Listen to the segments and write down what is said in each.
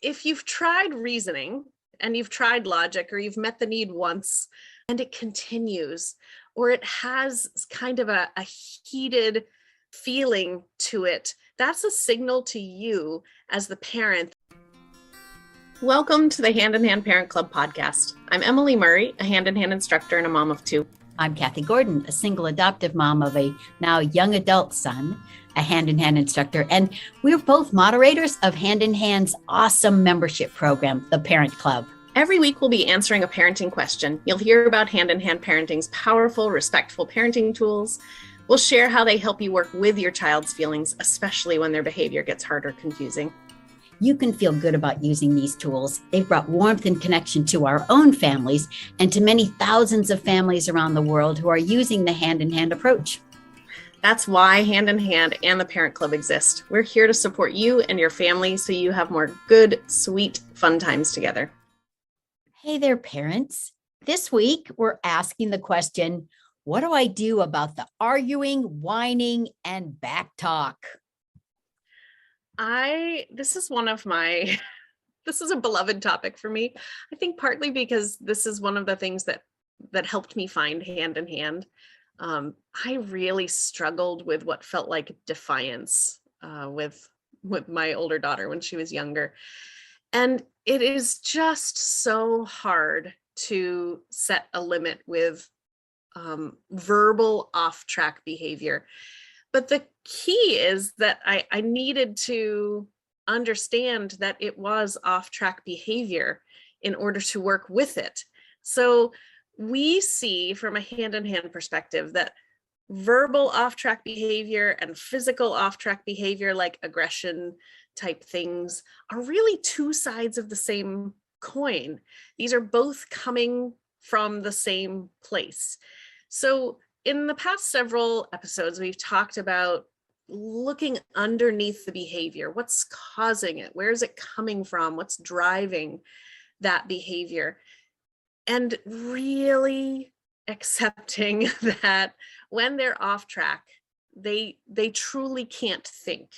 if you've tried reasoning and you've tried logic, or you've met the need once and it continues, or it has kind of a heated feeling to it, that's a signal to you as the parent. Welcome to the Hand in Hand Parent Club podcast. I'm Emily Murray, a hand in hand instructor and a mom of two. I'm Kathy Gordon, a single adoptive mom of a now young adult son, a hand-in-hand instructor, and we're both moderators of Hand in Hand's awesome membership program, the Parent Club. Every week we'll be answering a parenting question. You'll hear about Hand in Hand Parenting's powerful, respectful parenting tools. We'll share how they help you work with your child's feelings, especially when their behavior gets hard or confusing. You can feel good about using these tools. They've brought warmth and connection to our own families and to many thousands of families around the world who are using the hand-in-hand approach. That's why Hand in Hand and the Parent Club exist. We're here to support you and your family so you have more good, sweet, fun times together. Hey there, parents. This week, we're asking the question, what do I do about the arguing, whining, and back talk? This is a beloved topic for me. I think partly because this is one of the things that helped me find Hand in Hand. I really struggled with what felt like defiance with my older daughter when she was younger. And it is just so hard to set a limit with verbal off-track behavior. But the key is that I needed to understand that it was off-track behavior in order to work with it. So we see from a hand-in-hand perspective that verbal off-track behavior and physical off-track behavior, like aggression type things, are really two sides of the same coin. These are both coming from the same place. So in the past several episodes, we've talked about looking underneath the behavior. What's causing it? Where is it coming from? What's driving that behavior? And really accepting that when they're off track, they truly can't think,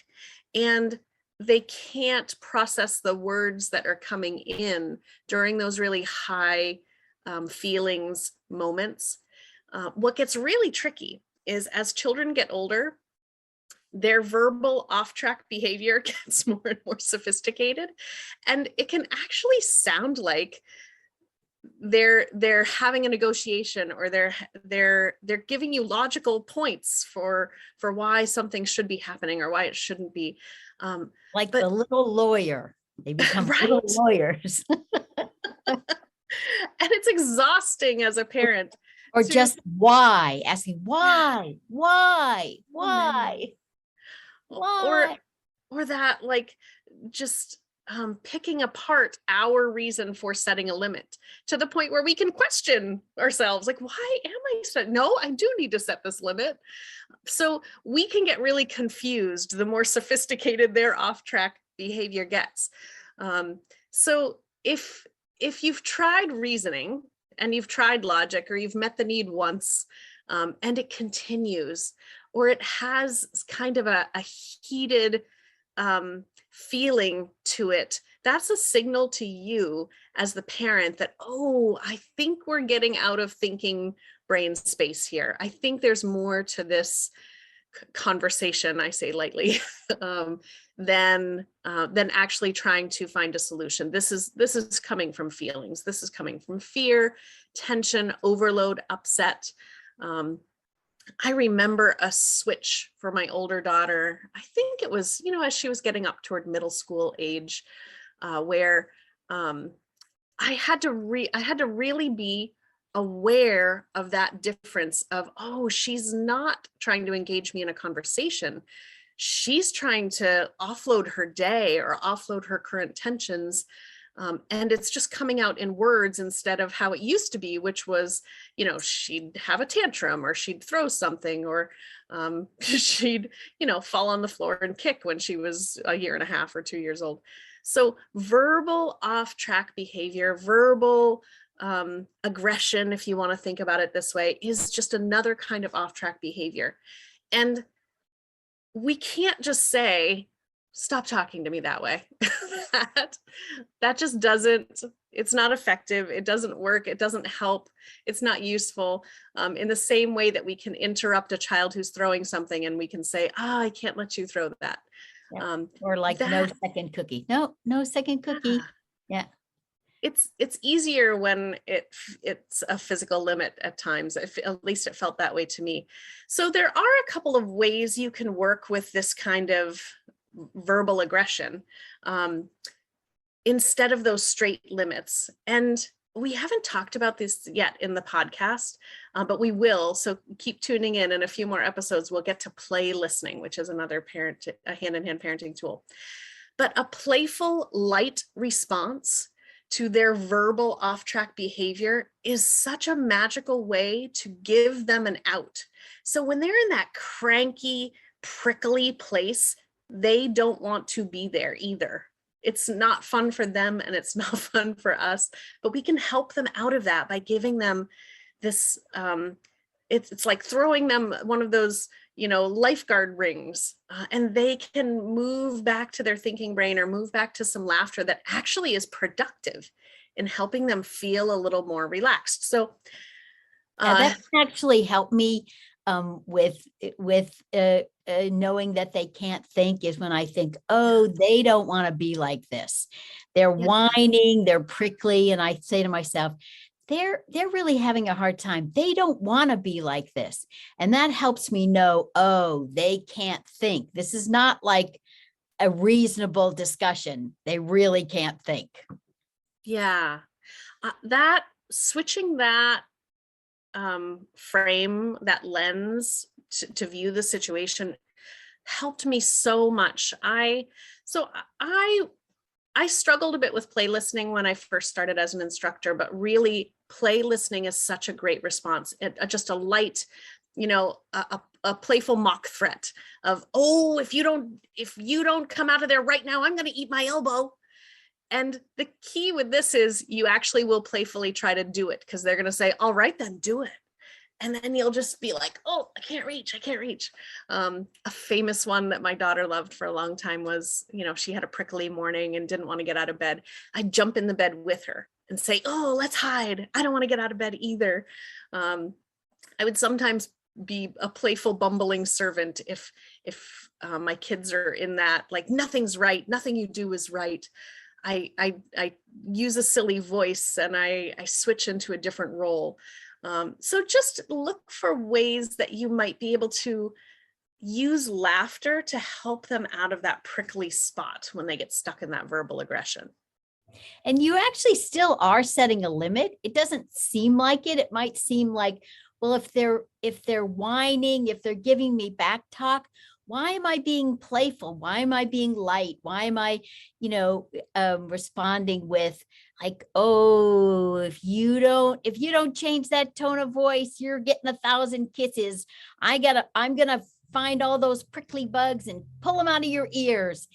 and they can't process the words that are coming in during those really high feelings moments. What gets really tricky is as children get older, their verbal off-track behavior gets more and more sophisticated, and it can actually sound like they're having a negotiation, or they're giving you logical points for why something should be happening or why it shouldn't be. The little lawyer. They become right? little lawyers. And it's exhausting as a parent. Or just why, asking why. Or that, like, just picking apart our reason for setting a limit to the point where we can question ourselves, like, why am I no, I do need to set this limit. So we can get really confused the more sophisticated their off-track behavior gets. So if you've tried reasoning and you've tried logic, or you've met the need once and it continues, or it has kind of a heated feeling to it, that's a signal to you as the parent that, oh, I think we're getting out of thinking brain space here. I think there's more to this conversation, I say lightly, than actually trying to find a solution. This is coming from feelings. This is coming from fear, tension, overload, upset. I remember a switch for my older daughter. I think it was, as she was getting up toward middle school age, where I had to really be aware of that difference of, oh, she's not trying to engage me in a conversation. She's trying to offload her day or offload her current tensions. And it's just coming out in words instead of how it used to be, which was, she'd have a tantrum, or she'd throw something, or she'd, fall on the floor and kick when she was a year and a half or 2 years old. So verbal off-track behavior, verbal aggression, if you want to think about it this way, is just another kind of off-track behavior. And we can't just say, stop talking to me that way. that that just doesn't, it's not effective. It doesn't work. It doesn't help. It's not useful. In the same way that we can interrupt a child who's throwing something and we can say, I can't let you throw that. Yep. Um, Or like no that second cookie. No, no second cookie. Yeah. it's easier when it's a physical limit at times. At least it felt that way to me. So there are a couple of ways you can work with this kind of verbal aggression, instead of those straight limits. And we haven't talked about this yet in the podcast, but we will. So keep tuning in. In a few more episodes, we'll get to play listening, which is another a hand-in-hand parenting tool. But a playful, light response to their verbal off-track behavior is such a magical way to give them an out. So when they're in that cranky, prickly place, they don't want to be there either. It's not fun for them and it's not fun for us, but we can help them out of that by giving them this, it's like throwing them one of those, lifeguard rings, and they can move back to their thinking brain or move back to some laughter that actually is productive in helping them feel a little more relaxed. So that actually helped me with knowing that they can't think is when I think, oh, they don't want to be like this. They're whining, they're prickly, and I say to myself, they're really having a hard time. They don't want to be like this. And that helps me know, oh, they can't think. This is not like a reasonable discussion. They really can't think. Yeah. That switching that frame, that lens to view the situation helped me so much. I struggled a bit with play listening when I first started as an instructor, but really play listening is such a great response. Just a light, a playful mock threat of, oh, if you don't come out of there right now, I'm going to eat my elbow. And the key with this is you actually will playfully try to do it because they're going to say, all right, then do it. And then you'll just be like, oh, I can't reach. A famous one that my daughter loved for a long time was, she had a prickly morning and didn't want to get out of bed. I'd jump in the bed with her and say, oh, let's hide. I don't want to get out of bed either. I would sometimes be a playful, bumbling servant if my kids are in that, like, nothing's right. Nothing you do is right. I use a silly voice and I switch into a different role. So just look for ways that you might be able to use laughter to help them out of that prickly spot when they get stuck in that verbal aggression. And you actually still are setting a limit. It doesn't seem like it. It might seem like, well, if they're whining, if they're giving me back talk, why am I being playful? Why am I being light? Why am I, responding with like, oh, if you don't change that tone of voice, you're getting 1,000 kisses. I'm gonna find all those prickly bugs and pull them out of your ears,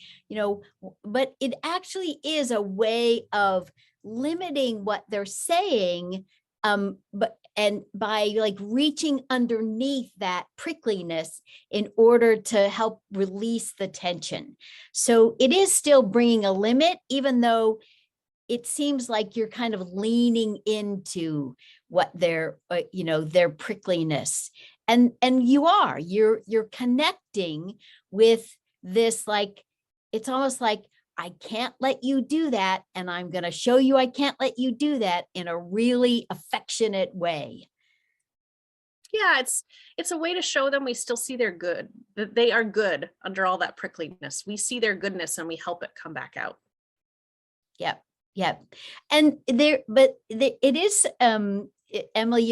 but it actually is a way of limiting what they're saying. And by like reaching underneath that prickliness in order to help release the tension. So it is still bringing a limit, even though it seems like you're kind of leaning into what their prickliness. And you're connecting with this, like, it's almost like, I can't let you do that. And I'm going to show you I can't let you do that in a really affectionate way. Yeah, it's a way to show them we still see their good, that they are good under all that prickliness. We see their goodness and we help it come back out. Yep. Yep. And it is, Emily,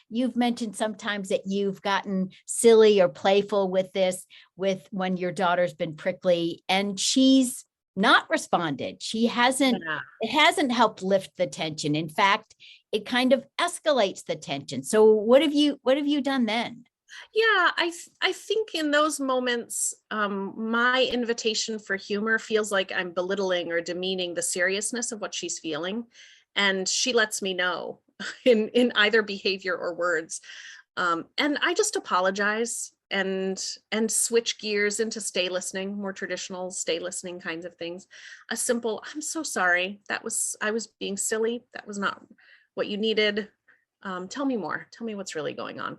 you've mentioned sometimes that you've gotten silly or playful with this, with when your daughter's been prickly and she's not responded. It hasn't helped lift the tension. In fact, it kind of escalates the tension. So what have you done then? Yeah, I think in those moments, my invitation for humor feels like I'm belittling or demeaning the seriousness of what she's feeling. And she lets me know in either behavior or words. And I just apologize. and switch gears into stay listening, more traditional stay listening kinds of things. A simple, I'm so sorry, I was being silly, that was not what you needed. Tell me more, tell me what's really going on.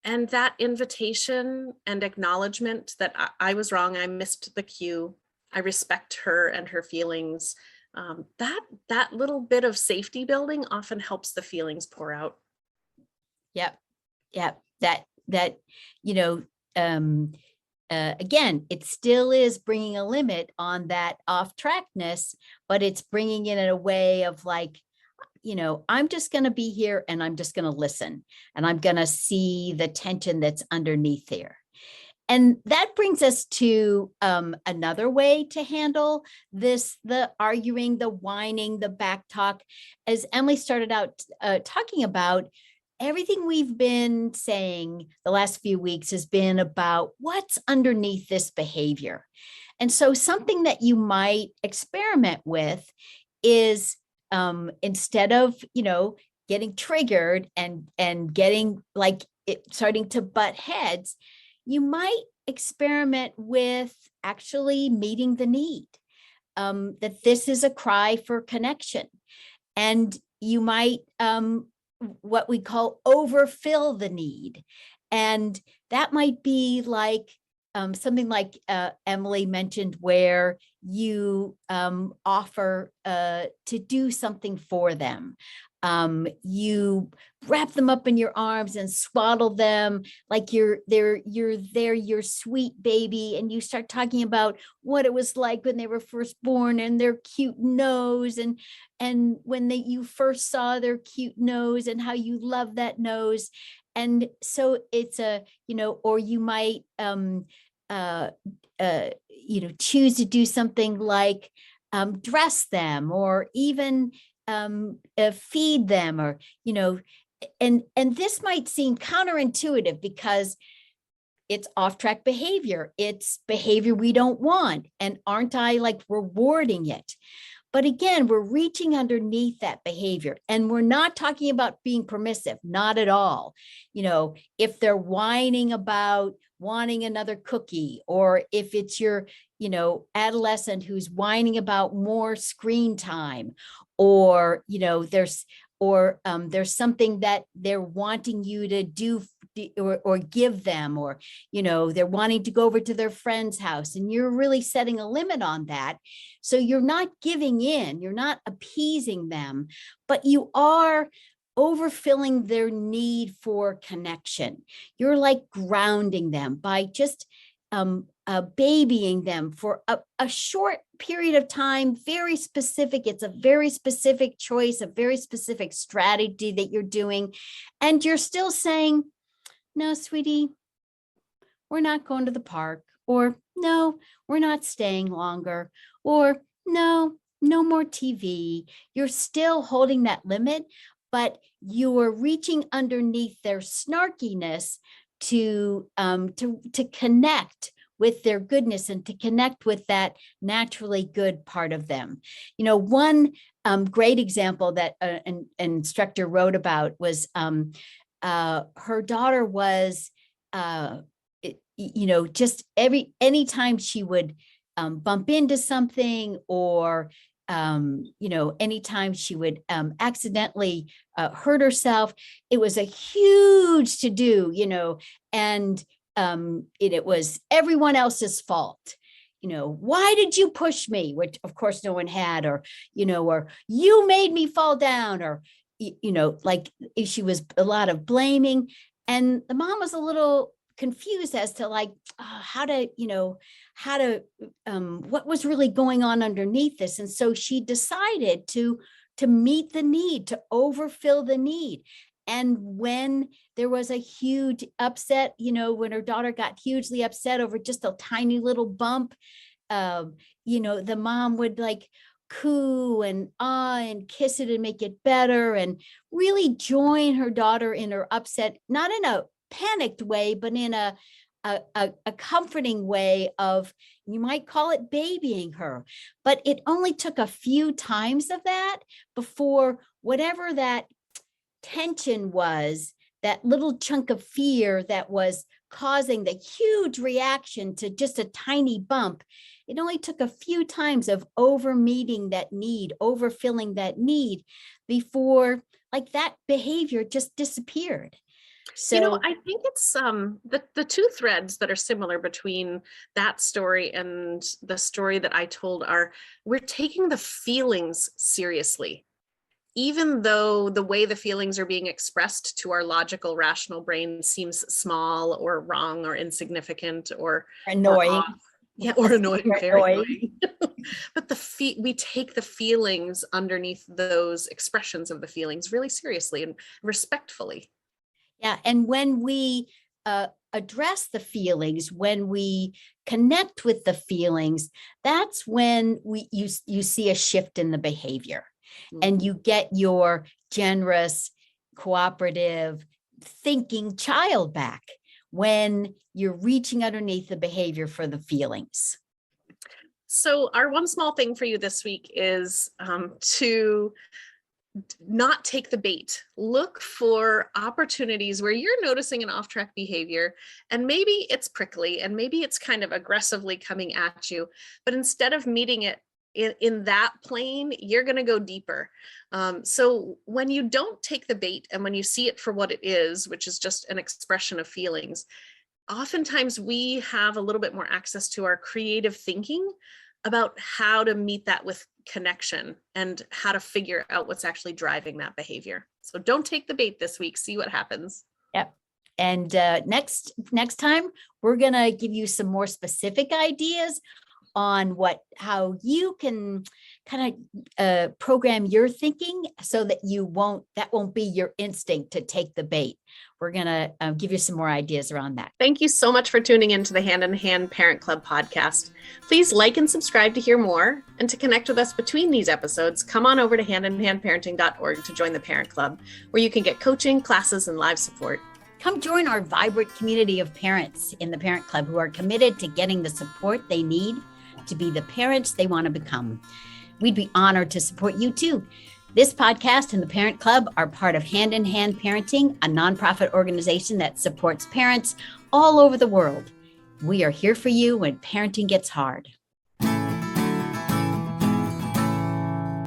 And that invitation and acknowledgement that I was wrong, I missed the cue, I respect her and her feelings. That little bit of safety building often helps the feelings pour out. Yep. Yep. That, you know, again, it still is bringing a limit on that off trackness, but it's bringing it in a way of like, I'm just going to be here and I'm just going to listen and I'm going to see the tension that's underneath there. And that brings us to another way to handle this, the arguing, the whining, the back talk. As Emily started out talking about, everything we've been saying the last few weeks has been about what's underneath this behavior. And so something that you might experiment with is instead of, getting triggered and getting like it starting to butt heads, you might experiment with actually meeting the need, that this is a cry for connection. And you might, what we call overfill the need. And that might be like something like Emily mentioned, where you offer to do something for them. You wrap them up in your arms and swaddle them like you're your sweet baby, and you start talking about what it was like when they were first born and their cute nose, and when you first saw their cute nose and how you love that nose. And so it's or you might choose to do something like dress them, or even feed them, or and this might seem counterintuitive because it's off-track behavior. It's behavior we don't want. And aren't I like rewarding it? But again, we're reaching underneath that behavior, and we're not talking about being permissive, not at all. If they're whining about wanting another cookie, or if it's your, adolescent who's whining about more screen time, or, there's something that they're wanting you to do or give them, or, they're wanting to go over to their friend's house, and you're really setting a limit on that. So you're not giving in, you're not appeasing them, but you are overfilling their need for connection. You're like grounding them by just babying them for a short period of time, very specific. It's a very specific choice, a very specific strategy that you're doing. And you're still saying, no, sweetie, we're not going to the park, or no, we're not staying longer, or no more TV. You're still holding that limit, but you are reaching underneath their snarkiness to connect with their goodness and to connect with that naturally good part of them. One great example that an instructor wrote about was her daughter was, just anytime she would bump into something, or anytime she would accidentally hurt herself, it was a huge to do, and it was everyone else's fault. Why did you push me? Which of course no one had, or you made me fall down, or like she was a lot of blaming. And the mom was a little confused as to like what was really going on underneath this. And so she decided to meet the need, to overfill the need. And when there was a huge upset, when her daughter got hugely upset over just a tiny little bump, the mom would like coo and ah and kiss it and make it better, and really join her daughter in her upset, not in a panicked way, but in a comforting way of, you might call it babying her. But it only took a few times of that before whatever that tension was, that little chunk of fear that was causing the huge reaction to just a tiny bump. It only took a few times of over meeting that need, overfilling that need before like that behavior just disappeared. So I think it's the two threads that are similar between that story and the story that I told are we're taking the feelings seriously. Even though the way the feelings are being expressed to our logical, rational brain seems small or wrong or insignificant or annoying. off. Yeah, or annoying, very Annoying. annoying. But we take the feelings underneath those expressions of the feelings really seriously and respectfully. Yeah. And when we address the feelings, when we connect with the feelings, that's when you see a shift in the behavior and you get your generous, cooperative, thinking child back when you're reaching underneath the behavior for the feelings. So our one small thing for you this week is to not take the bait. Look for opportunities where you're noticing an off-track behavior, and maybe it's prickly and maybe it's kind of aggressively coming at you, but instead of meeting it in that plane, you're going to go deeper. So when you don't take the bait and when you see it for what it is, which is just an expression of feelings, oftentimes we have a little bit more access to our creative thinking about how to meet that with connection and how to figure out what's actually driving that behavior. So don't take the bait this week. See what happens. Yep. And next time, we're going to give you some more specific ideas on how you can kind of program your thinking so that that won't be your instinct to take the bait. We're going to give you some more ideas around that. Thank you so much for tuning into the Hand in Hand Parent Club podcast. Please like and subscribe to hear more, and to connect with us between these episodes, come on over to handinhandparenting.org to join the Parent Club, where you can get coaching, classes, and live support. Come join our vibrant community of parents in the Parent Club who are committed to getting the support they need to be the parents they want to become. We'd be honored to support you too. This podcast and the Parent Club are part of Hand in Hand Parenting, a nonprofit organization that supports parents all over the world. We are here for you when parenting gets hard.